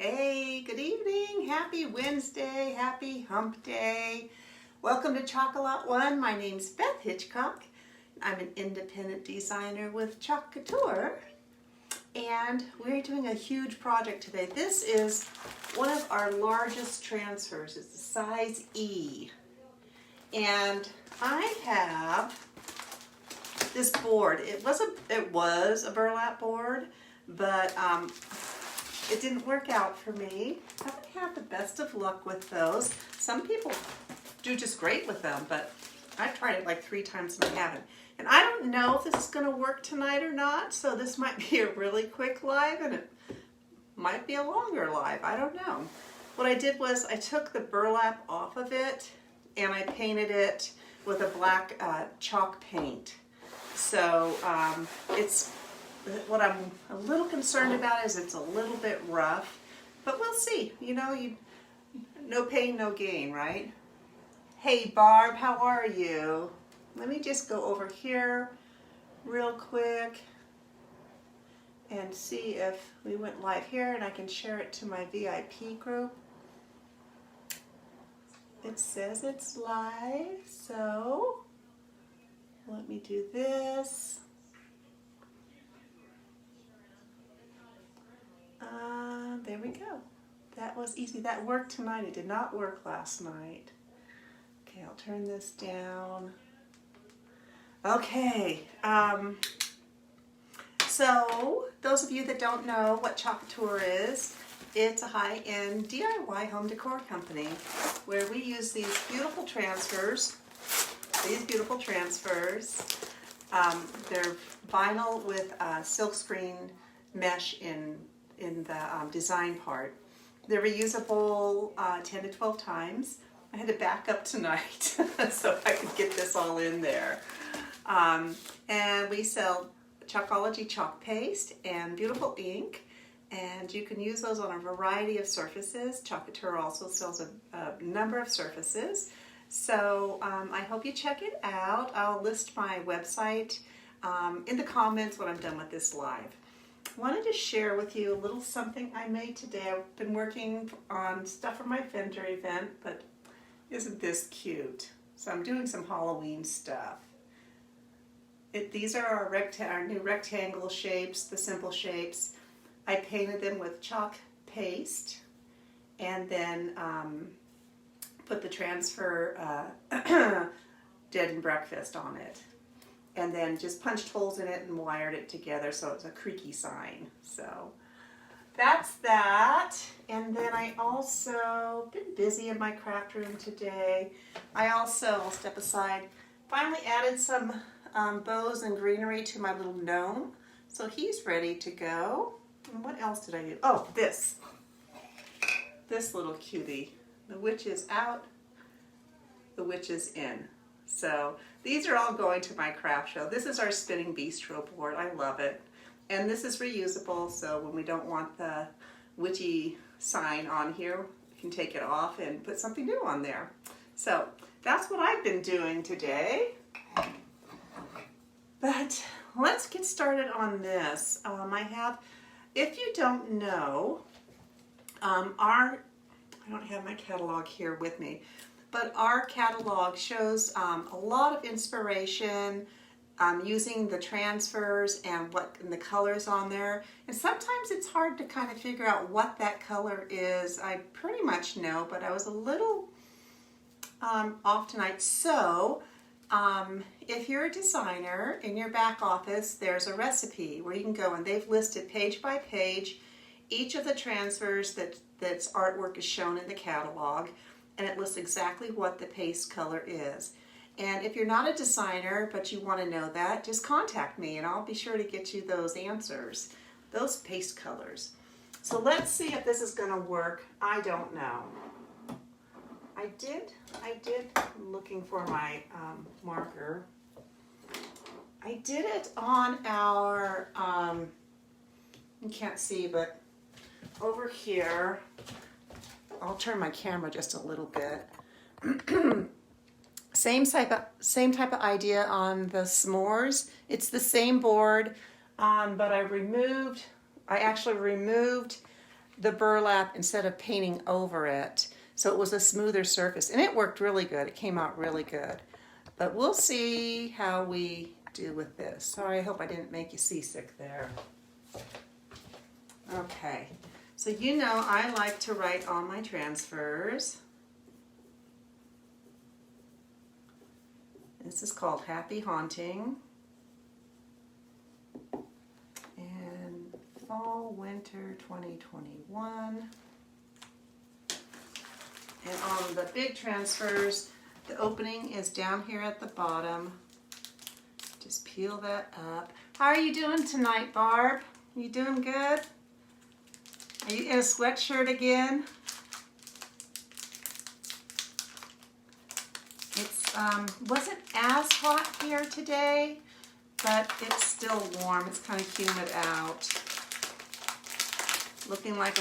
Hey, good evening. Happy Wednesday. Happy hump day. Welcome to Chocolate One. My name's Beth Hitchcock. I'm an independent designer with Couture. And we're doing a huge project today. This is one of our largest transfers. It's the size E. And I have this board. It was a burlap board, but it didn't work out for me. I haven't had the best of luck with those. Some people do just great with them, but I've tried it like 3 times and I haven't. And I don't know if this is going to work tonight or not, so this might be a really quick live and it might be a longer live. I don't know. What I did was I took the burlap off of it and I painted it with a black chalk paint. So it's what I'm a little concerned about is it's a little bit rough, but we'll see. You know, no pain, no gain, right? Hey Barb, how are you? Let me just go over here real quick and see if we went live here and I can share it to my VIP group. It says it's live, so let me do this. There we go. That was easy. That worked tonight. It did not work last night. Okay, I'll turn this down. Okay. So those of you that don't know what Couture is, it's a high-end DIY home decor company where we use these beautiful transfers. They're vinyl with silkscreen mesh in the design part. They're reusable 10 to 12 times. I had to back up tonight so I could get this all in there. And we sell Chalkology chalk paste and beautiful ink, and you can use those on a variety of surfaces. Couture also sells a number of surfaces. So I hope you check it out. I'll list my website in the comments when I'm done with this live. I wanted to share with you a little something I made today. I've been working on stuff for my vendor event, but isn't this cute? So I'm doing some Halloween stuff. These are our new rectangle shapes, the simple shapes. I painted them with chalk paste and then put the transfer Dead and Breakfast on it. And then just punched holes in it and wired it together so it's a creaky sign. So that's that. And then I also been busy in my craft room today. I'll step aside, finally added some bows and greenery to my little gnome. So he's ready to go. And what else did I do? Oh, this little cutie. The witch is out, the witch is in. So these are all going to my craft show. This is our spinning bistro board. I love it. And this is reusable, so when we don't want the witchy sign on here, you can take it off and put something new on there. So that's what I've been doing today. But let's get started on this. If you don't know, I don't have my catalog here with me, but our catalog shows a lot of inspiration using the transfers and the colors on there. And sometimes it's hard to kind of figure out what that color is. I pretty much know, but I was a little off tonight. So if you're a designer in your back office, there's a recipe where you can go and they've listed page by page each of the transfers that's artwork is shown in the catalog, and it lists exactly what the paste color is. And if you're not a designer but you want to know that, just contact me and I'll be sure to get you those answers, those paste colors. So let's see if this is going to work. I don't know. I did looking for my marker. I did it on our, you can't see, but over here, I'll turn my camera just a little bit. Same type of idea on the s'mores. It's the same board, but I actually removed the burlap instead of painting over it. So it was a smoother surface, and it worked really good. It came out really good. But we'll see how we do with this. Sorry, I hope I didn't make you seasick there. Okay, so you know I like to write on my transfers. This is called Happy Haunting. And fall, winter 2021. And on the big transfers, the opening is down here at the bottom. Just peel that up. How are you doing tonight, Barb? You doing good? Are you in a sweatshirt again? It's wasn't as hot here today, but it's still warm. It's kind of humid out. Looking like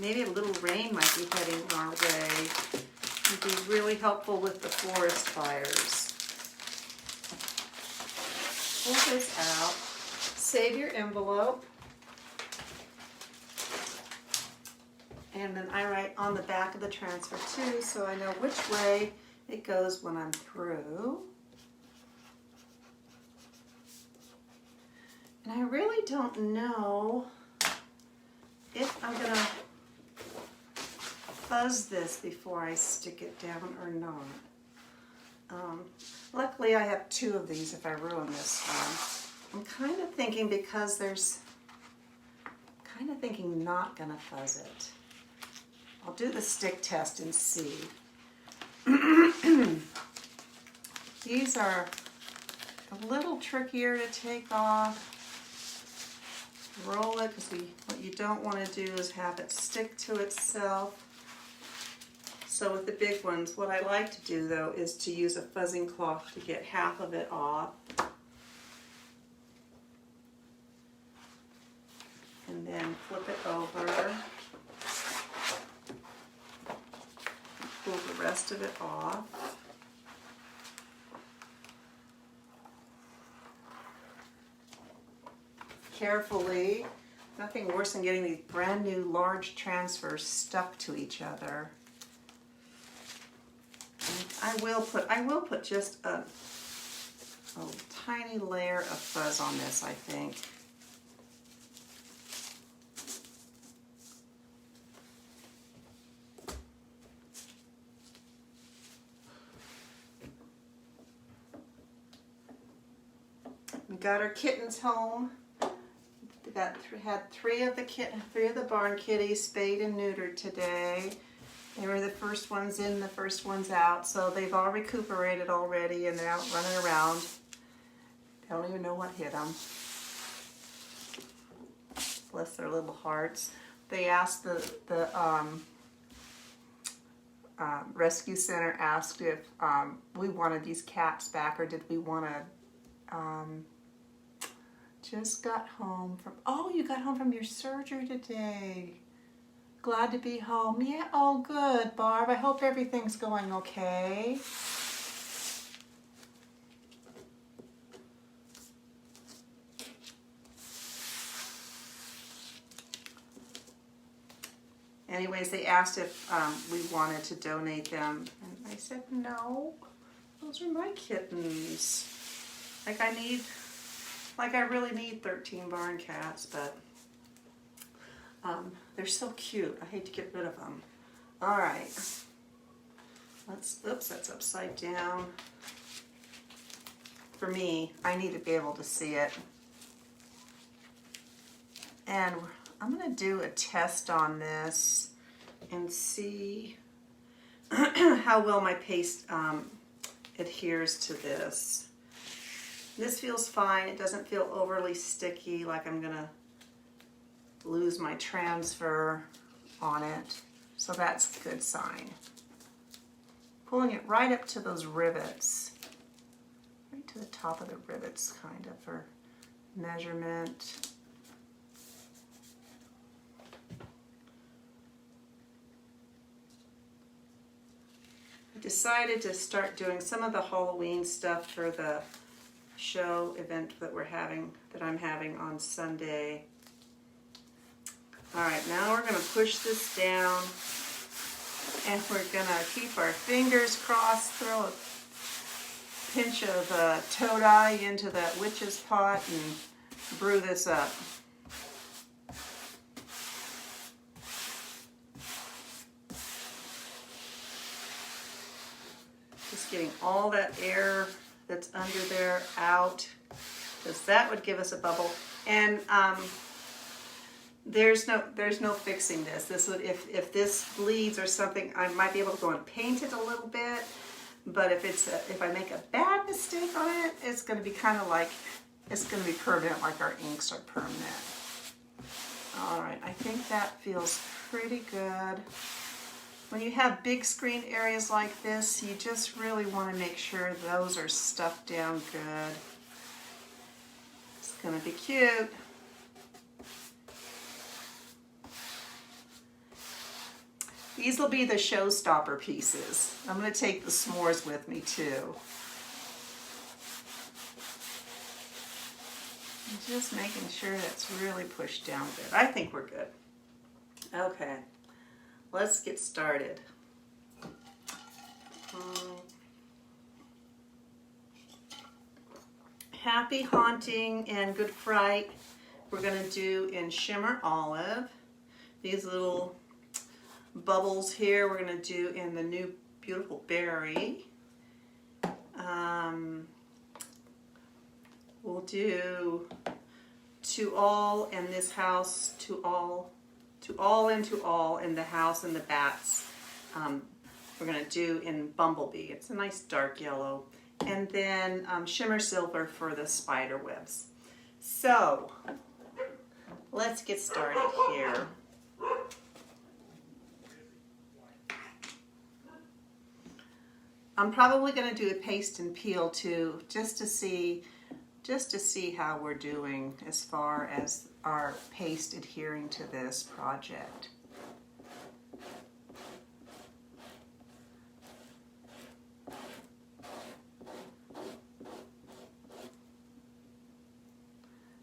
maybe a little rain might be heading our way. It'd be really helpful with the forest fires. Pull this out. Save your envelope. And then I write on the back of the transfer too, so I know which way it goes when I'm through. And I really don't know if I'm gonna fuzz this before I stick it down or not. Luckily I have two of these if I ruin this one. I'm kind of thinking not gonna fuzz it. I'll do the stick test and see. These are a little trickier to take off. Roll it, because what you don't want to do is have it stick to itself. So with the big ones, what I like to do though is to use a fuzzing cloth to get half of it off. And then flip it over. Pull the rest of it off. Carefully. Nothing worse than getting these brand new large transfers stuck to each other. And I will put just a tiny layer of fuzz on this, I think. We got our kittens home. Had three of the barn kitties spayed and neutered today. They were the first ones in, the first ones out, so they've all recuperated already and they're out running around. They don't even know what hit them. Bless their little hearts. They asked the rescue center asked if we wanted these cats back or did we want to. Just got home from, oh, you got home from your surgery today. Glad to be home. Yeah, oh good, Barb. I hope everything's going okay. Anyways, they asked if we wanted to donate them. And I said, no, those are my kittens. Like I really need 13 barn cats, but they're so cute. I hate to get rid of them. All right. Oops, that's upside down. For me, I need to be able to see it. And I'm going to do a test on this and see how well my paste adheres to this. This feels fine. It doesn't feel overly sticky, like I'm gonna lose my transfer on it. So that's a good sign. Pulling it right up to those rivets. Right to the top of the rivets, kind of, for measurement. I decided to start doing some of the Halloween stuff for the show event that I'm having on Sunday. All right, now we're going to push this down, and we're going to keep our fingers crossed, throw a pinch of toad eye into that witch's pot and brew this up. Just getting all that air that's under there out, because that would give us a bubble. And there's no fixing this. This would, if this bleeds or something, I might be able to go and paint it a little bit. But if I make a bad mistake on it, it's going to be kind of like, it's going to be permanent, like our inks are permanent. All right, I think that feels pretty good. When you have big screen areas like this, you just really want to make sure those are stuffed down good. It's going to be cute. These will be the showstopper pieces. I'm going to take the s'mores with me too. Just making sure that's really pushed down good. I think we're good. Okay, let's get started. Happy Haunting and Good Fright we're going to do in Shimmer Olive. These little bubbles here we're going to do in the new Beautiful Berry. We'll do To All in this house, To All and To All in the house and the bats. We're going to do in Bumblebee. It's a nice dark yellow. And then Shimmer Silver for the spider webs. So let's get started here. I'm probably going to do a paste and peel too, just to see how we're doing as far as our paste adhering to this project.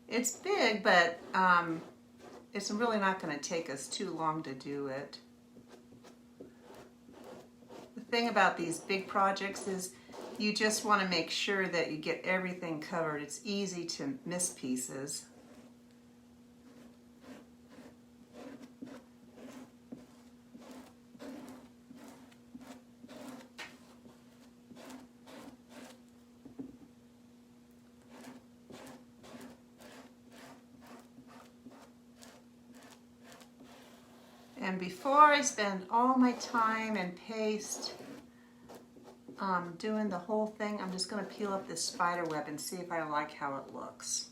It's big, but it's really not going to take us too long to do it. The thing about these big projects is you just want to make sure that you get everything covered. It's easy to miss pieces. And before I spend all my time and paste doing the whole thing, I'm just going to peel up this spider web and see if I like how it looks.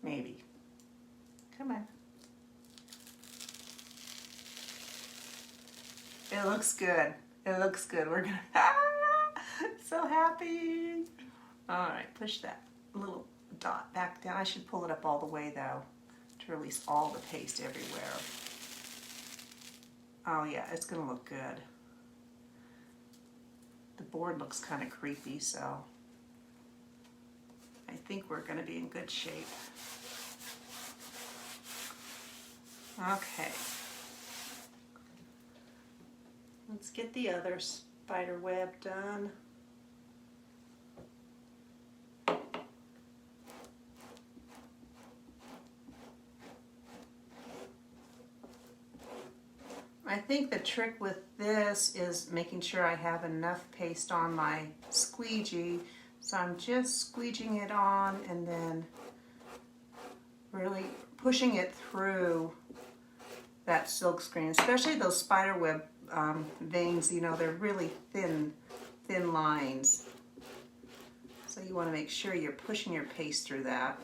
Maybe. Come on. It looks good. It looks good. We're going to... So happy. All right, push that little dot back down. I should pull it up all the way though to release all the paste everywhere. Oh yeah, it's gonna look good. The board looks kind of creepy, so I think we're gonna be in good shape. Okay. Let's get the other spider web done. I think the trick with this is making sure I have enough paste on my squeegee. So I'm just squeegeeing it on and then really pushing it through that silk screen, especially those spider web veins, you know, they're really thin lines. So you want to make sure you're pushing your paste through that.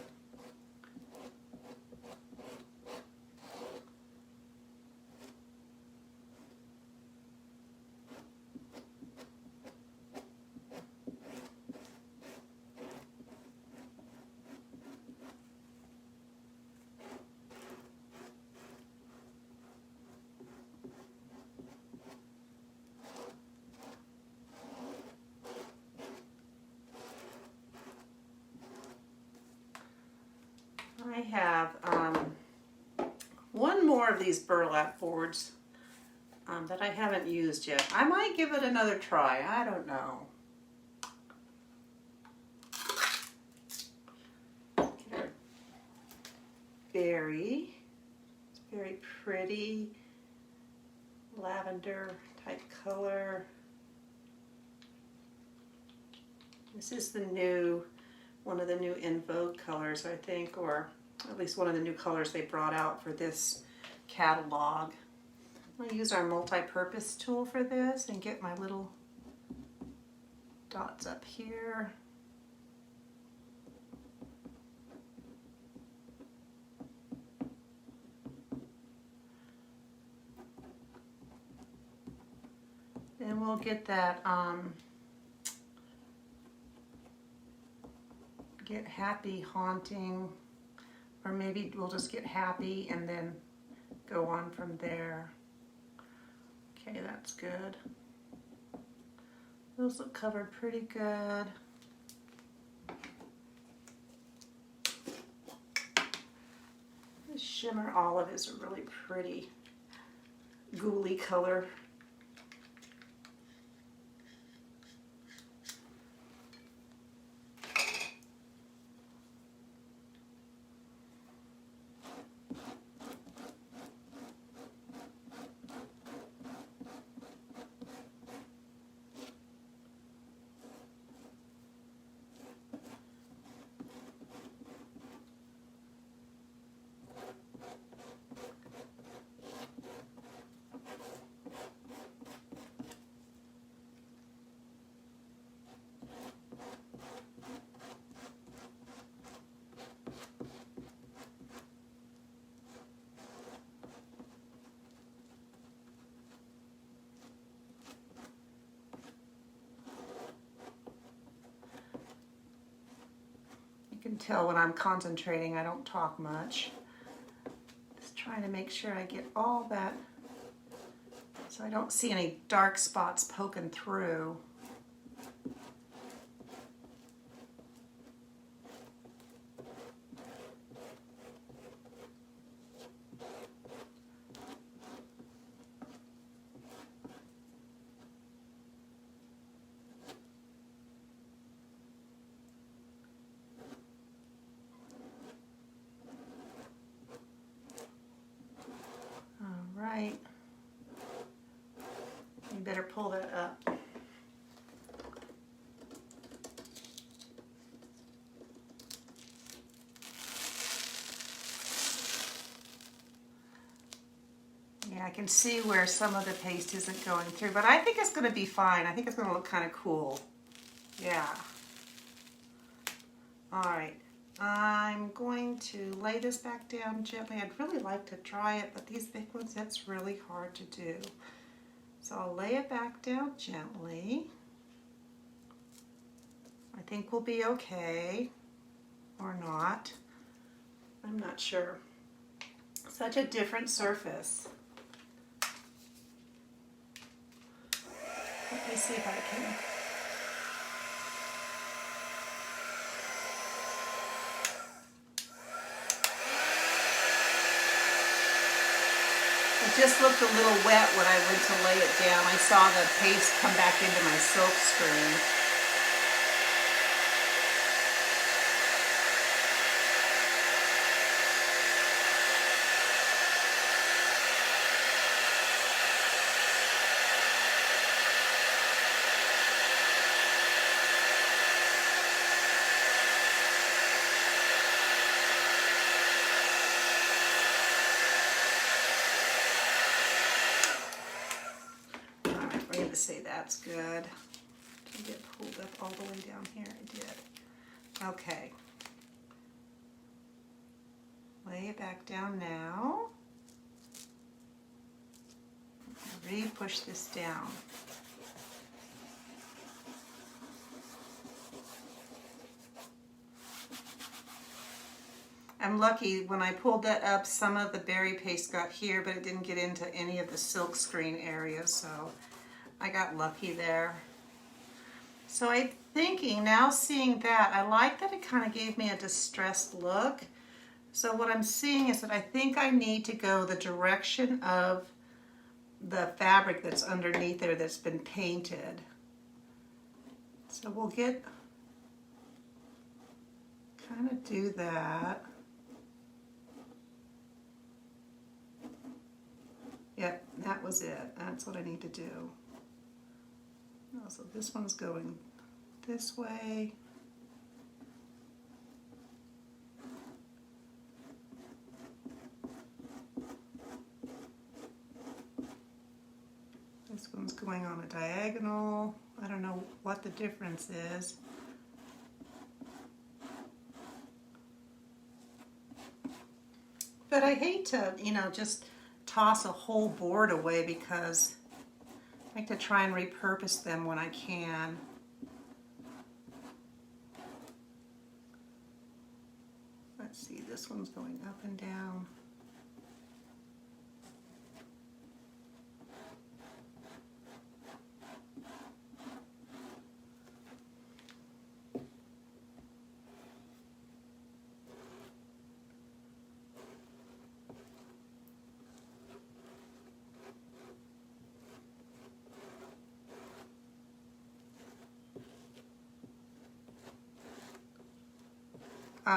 I have one more of these burlap boards that I haven't used yet. I might give it another try. I don't know. Berry. It's very pretty lavender type color. This is the new, one of the new in vogue colors, I think, or at least one of the new colors they brought out for this catalog. I'll use our multi-purpose tool for this and get my little dots up here. Then we'll get that, get Happy Haunting, or maybe we'll just get Happy and then go on from there. Okay, that's good. Those look covered pretty good. This shimmer olive is a really pretty ghouly color. You can tell when I'm concentrating, I don't talk much. Just trying to make sure I get all that so I don't see any dark spots poking through. Right. You better pull that up. Yeah, I can see where some of the paste isn't going through, but I think it's going to be fine. I think it's going to look kind of cool. Yeah. All right. I'm going to lay this back down gently. I'd really like to dry it, but these big ones, that's really hard to do. So I'll lay it back down gently. I think we'll be okay, or not. I'm not sure. Such a different surface. Let me see if I can. It just looked a little wet when I went to lay it down. I saw the paste come back into my silk screen. Say that's good. Did it get pulled up all the way down here? It did. Okay. Lay it back down now. Re-push this down. I'm lucky, when I pulled that up, some of the berry paste got here, but it didn't get into any of the silk screen areas, so I got lucky there. So I'm thinking, now seeing that, I like that it kind of gave me a distressed look. So what I'm seeing is that I think I need to go the direction of the fabric that's underneath there that's been painted. So we'll kind of do that. Yep, that was it. That's what I need to do. Oh, so this one's going this way. This one's going on a diagonal. I don't know what the difference is. But I hate to, just toss a whole board away because I like to try and repurpose them when I can. Let's see, this one's going up and down.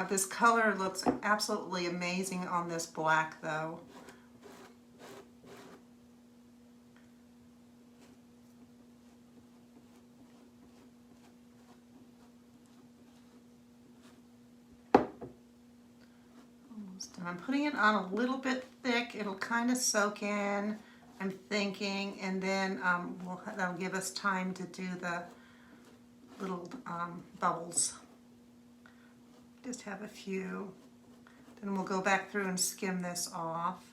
This color looks absolutely amazing on this black though. Almost done. I'm putting it on a little bit thick. It'll kind of soak in, I'm thinking, and then that'll give us time to do the little bubbles. Just have a few. Then we'll go back through and skim this off.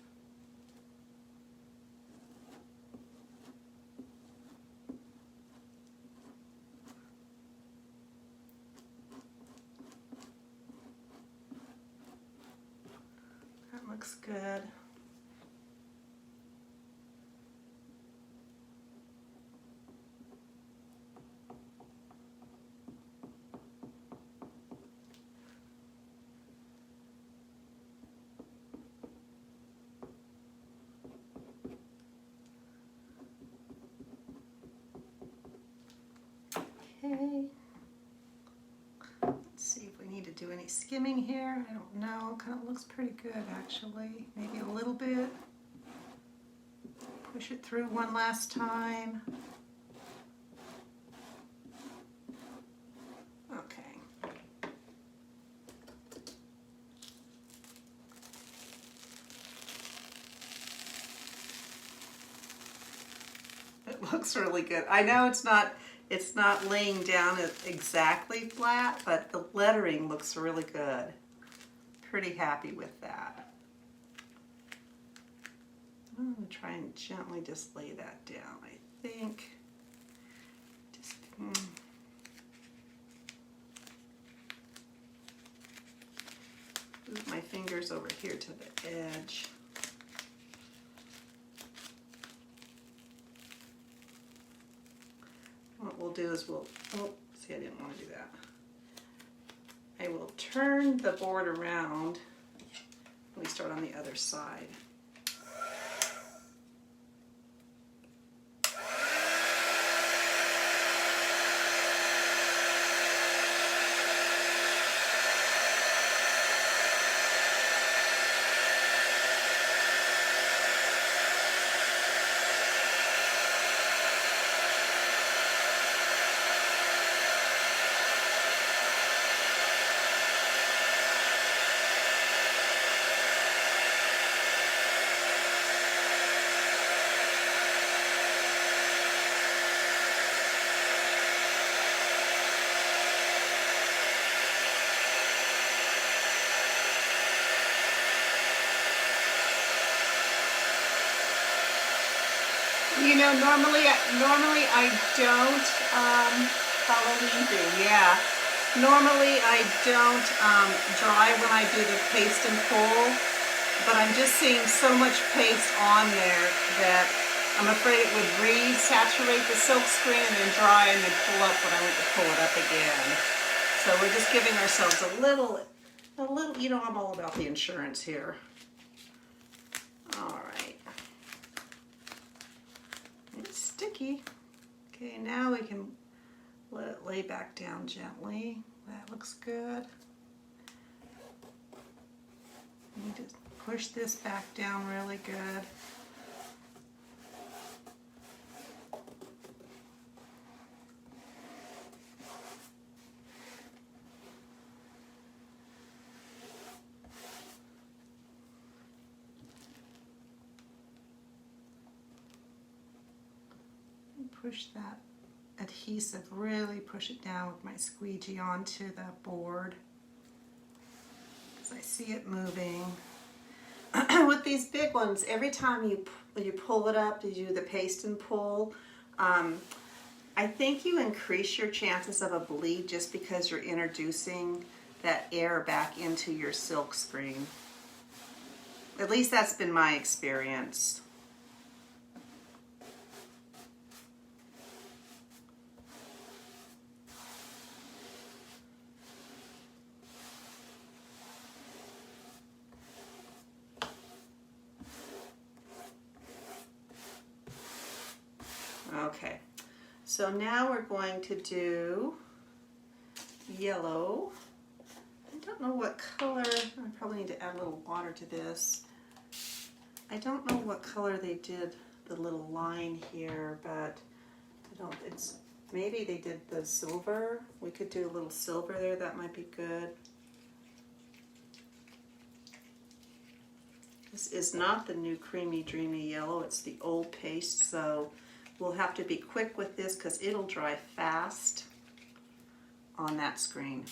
That looks good. Okay. Let's see if we need to do any skimming here. I don't know. Kind of looks pretty good actually. Maybe a little bit. Push it through one last time. Okay. It looks really good. I know it's not laying down exactly flat, but the lettering looks really good. Pretty happy with that. I'm going to try and gently just lay that down, I think. Just, move my fingers over here to the edge. What we'll do is oh, see, I didn't want to do that. I will turn the board around. We start on the other side. You know, normally I don't, Halloween thing, yeah. Normally I don't dry when I do the paste and pull, but I'm just seeing so much paste on there that I'm afraid it would resaturate the silk screen and then dry and then pull up when I went to pull it up again. So we're just giving ourselves a little a little, you know, I'm all about the insurance here. All right. It's sticky. Okay, now we can let it lay back down gently. That looks good. Need to push this back down really good. Push that adhesive, really push it down with my squeegee onto the board because I see it moving. With these big ones, every time you pull it up, you do the paste and pull, I think you increase your chances of a bleed just because you're introducing that air back into your silk screen. At least that's been my experience. Okay, so now we're going to do yellow. I don't know what color, I probably need to add a little water to this. I don't know what color they did the little line here, but I don't, it's, maybe they did the silver. We could do a little silver there, that might be good. This is not the new creamy dreamy yellow, it's the old paste, so we'll have to be quick with this because it'll dry fast on that screen.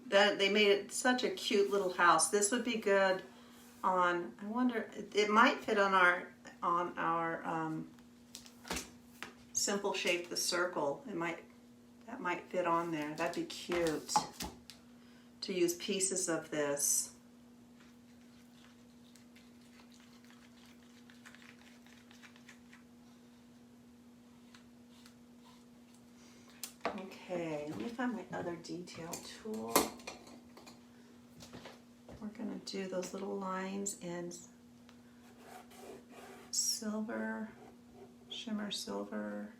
They made it such a cute little house. This would be good on, I wonder, it might fit on our simple shape, the circle. That might fit on there. That'd be cute to use pieces of this. Okay, let me find my other detail tool. We're going to do those little lines in silver, shimmer silver.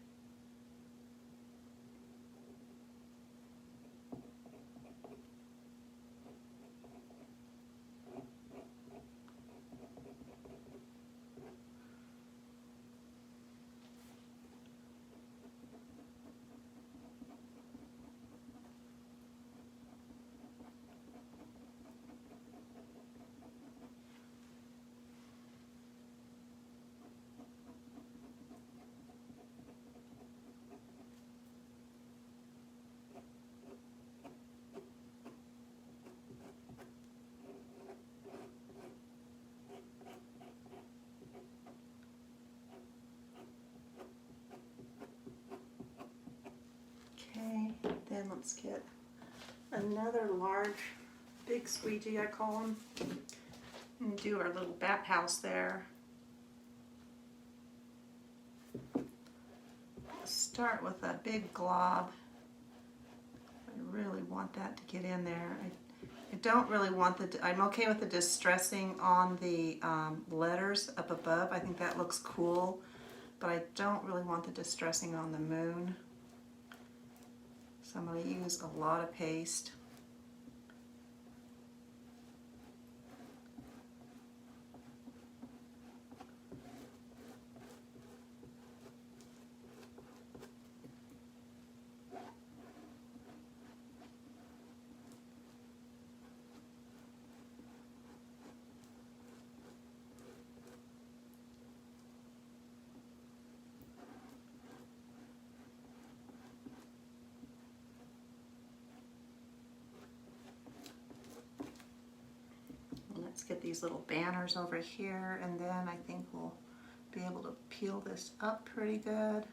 Okay, then let's get another large, big squeegee, I call them, and do our little bat house there. Start with a big glob. I really want that to get in there. I don't really want I'm okay with the distressing on the letters up above. I think that looks cool, but I don't really want the distressing on the moon. So I'm going to use a lot of paste. Let's get these little banners over here, and then I think we'll be able to peel this up pretty good.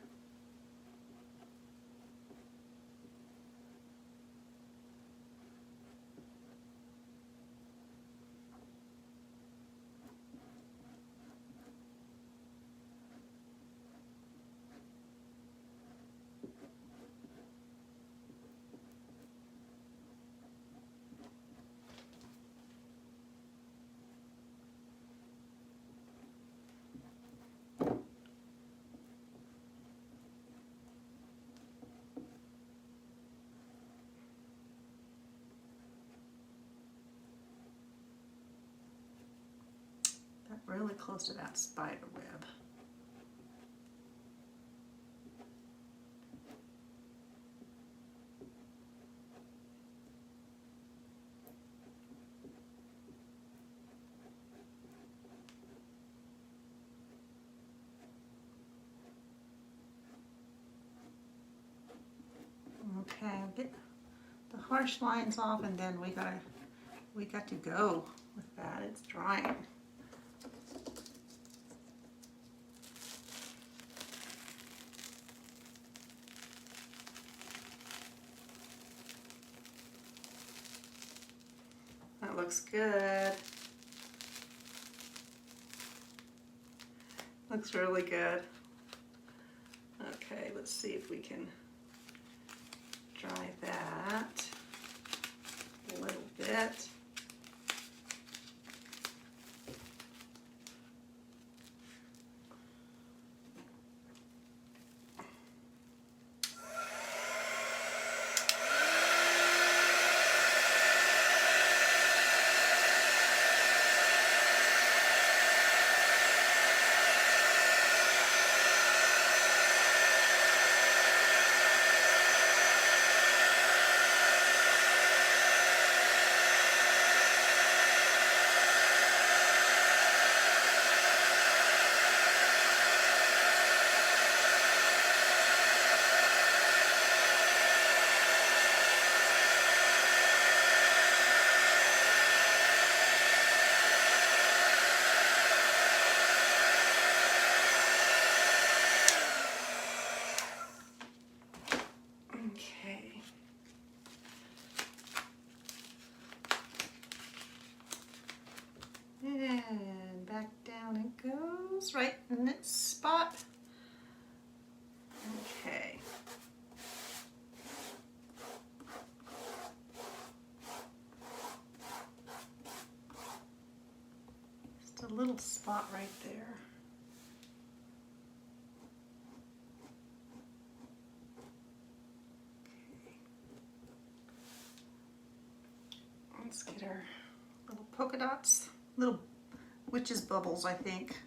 really close to that spider web. Okay, get the harsh lines off, and then we got to go with that. It's drying. That looks good. Looks really good. Okay, let's see if we can dry that a little bit. Okay. And back down it goes, right in its spot. Okay. Just a little spot right there. Let's get our little polka dots, little witch's bubbles, I think.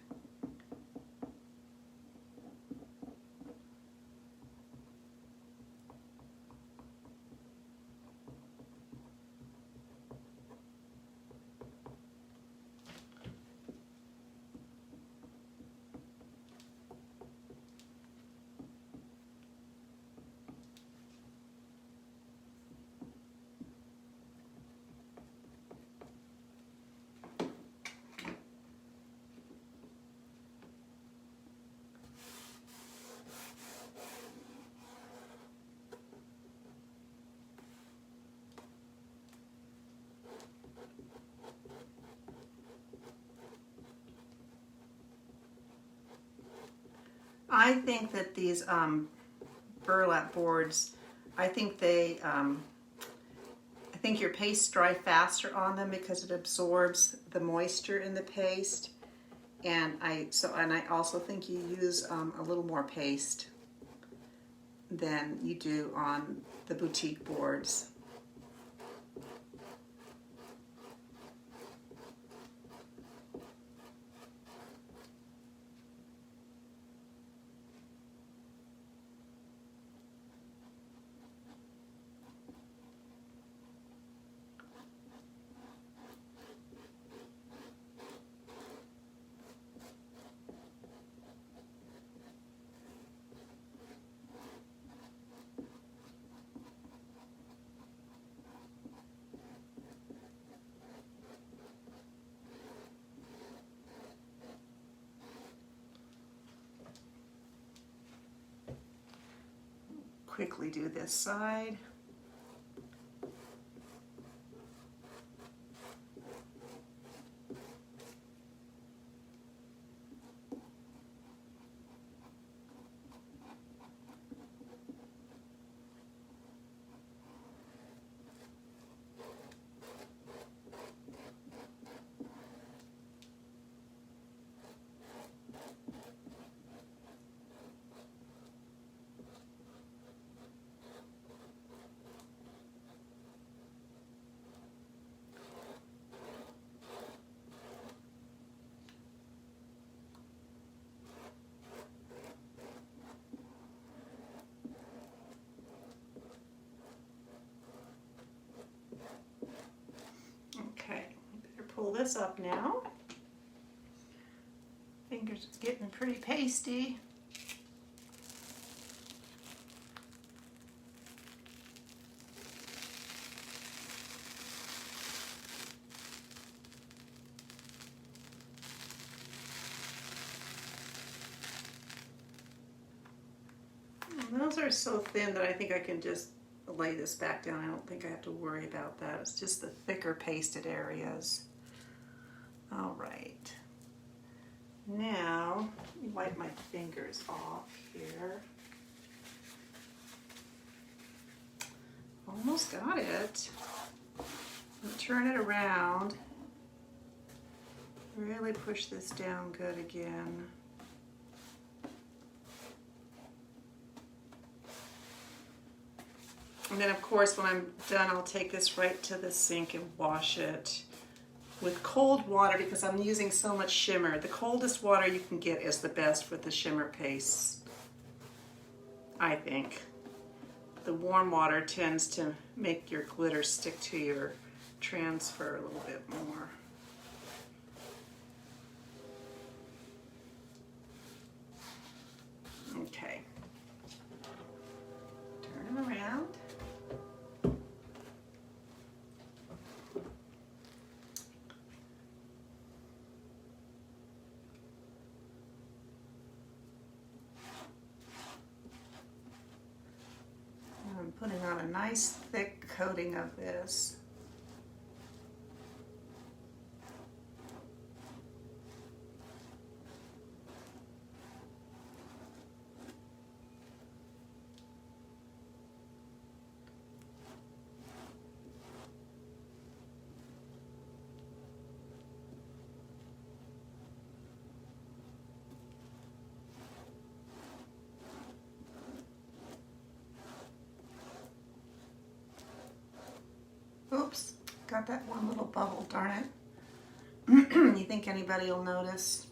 I think that these burlap boards, I think your pastes dry faster on them because it absorbs the moisture in the paste, and I also think you use a little more paste than you do on the boutique boards. Quickly do this side. this up now. Fingers getting pretty pasty. Those are so thin that I think I can just lay this back down. I don't think I have to worry about that. It's just the thicker pasted areas. All right. Now, let me wipe my fingers off here. Almost got it. Turn it around. Really push this down good again. And then of course when I'm done, I'll take this right to the sink and wash it with cold water because I'm using so much shimmer. The coldest water you can get is the best with the shimmer paste, I think. The warm water tends to make your glitter stick to your transfer a little bit more. Okay. Turn them around. I'm putting on a nice thick coating of this. Oops, got that one little bubble, darn it. You think anybody will notice?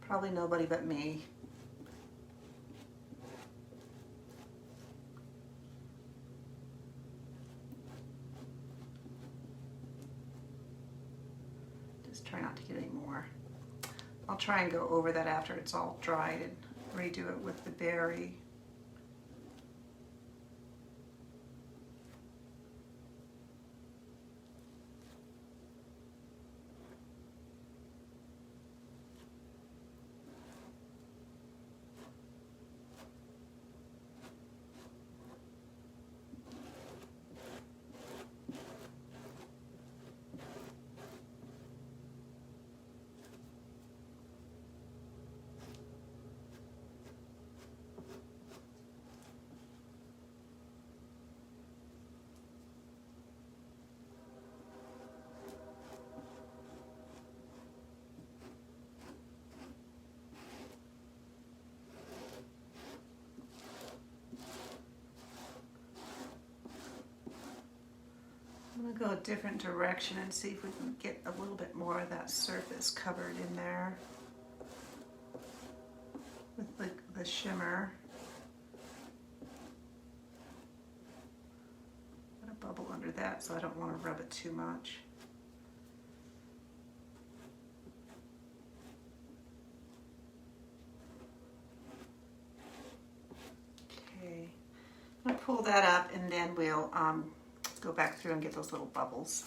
Probably nobody but me. Just try not to get any more. I'll try and go over that after it's all dried and redo it with the berry. I'm going to go a different direction and see if we can get a little bit more of that surface covered in there with the shimmer. Got a bubble under that, so I don't want to rub it too much. Okay, I'm going to pull that up and then we'll go back through and get those little bubbles.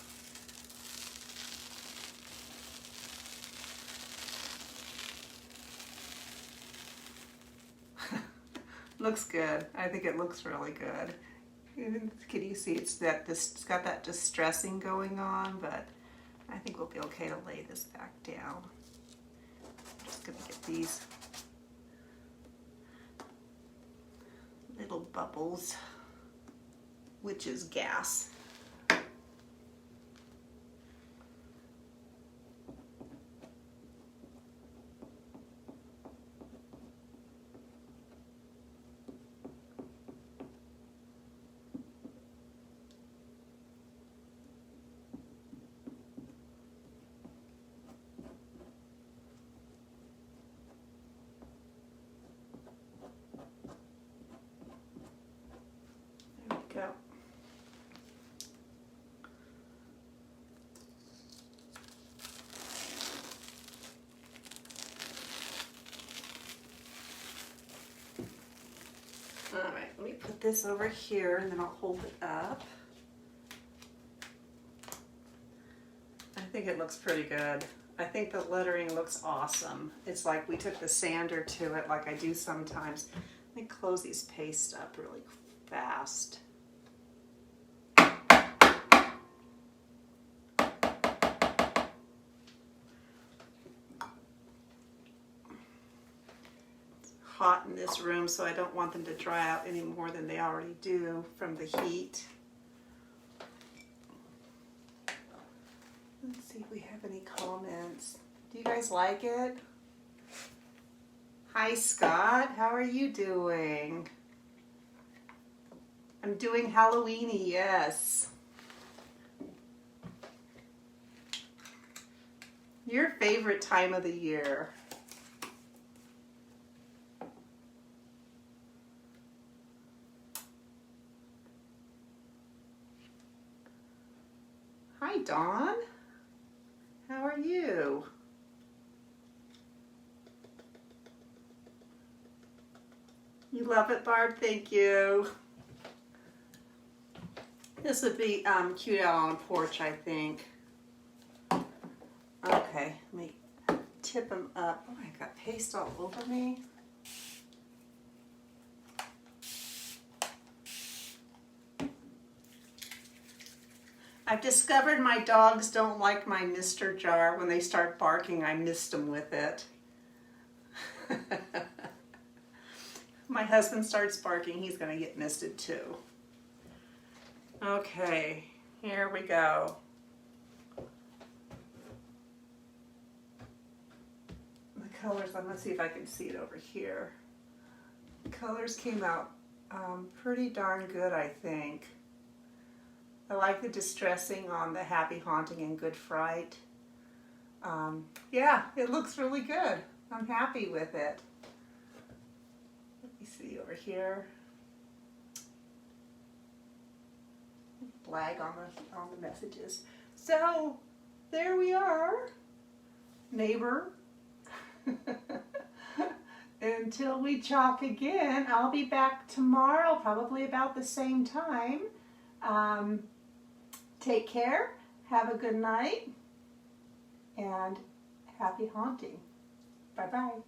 Looks good. I think it looks really good. Can you see it's got that distressing going on, but I think we'll be okay to lay this back down. I'm just gonna get these little bubbles, which is gas. There we go. put this over here and then I'll hold it up. I think it looks pretty good. I think the lettering looks awesome. It's like we took the sander to it like I do sometimes. Let me close these pastes up really fast. It's hot in this room, so I don't want them to dry out any more than they already do from the heat. Let's see if we have any comments. Do you guys like it? Hi Scott, how are you doing? I'm doing Halloweeny, yes. Your favorite time of the year. Hi Dawn. How are you? You love it, Barb? Thank you. This would be cute out on a porch, I think. Okay, let me tip them up. Oh, I got paste all over me. I've discovered my dogs don't like my mister jar. When they start barking, I mist them with it. My husband starts barking, he's going to get misted too. Okay, here we go. The colors, I'm going to see if I can see it over here. The colors came out pretty darn good, I think. I like the distressing on the Happy Haunting and Good Fright. Yeah, it looks really good. I'm happy with it. Let me see over here. Flag on the messages. So there we are, neighbor. Until we talk again, I'll be back tomorrow, probably about the same time. Take care, have a good night, and happy haunting. Bye-bye.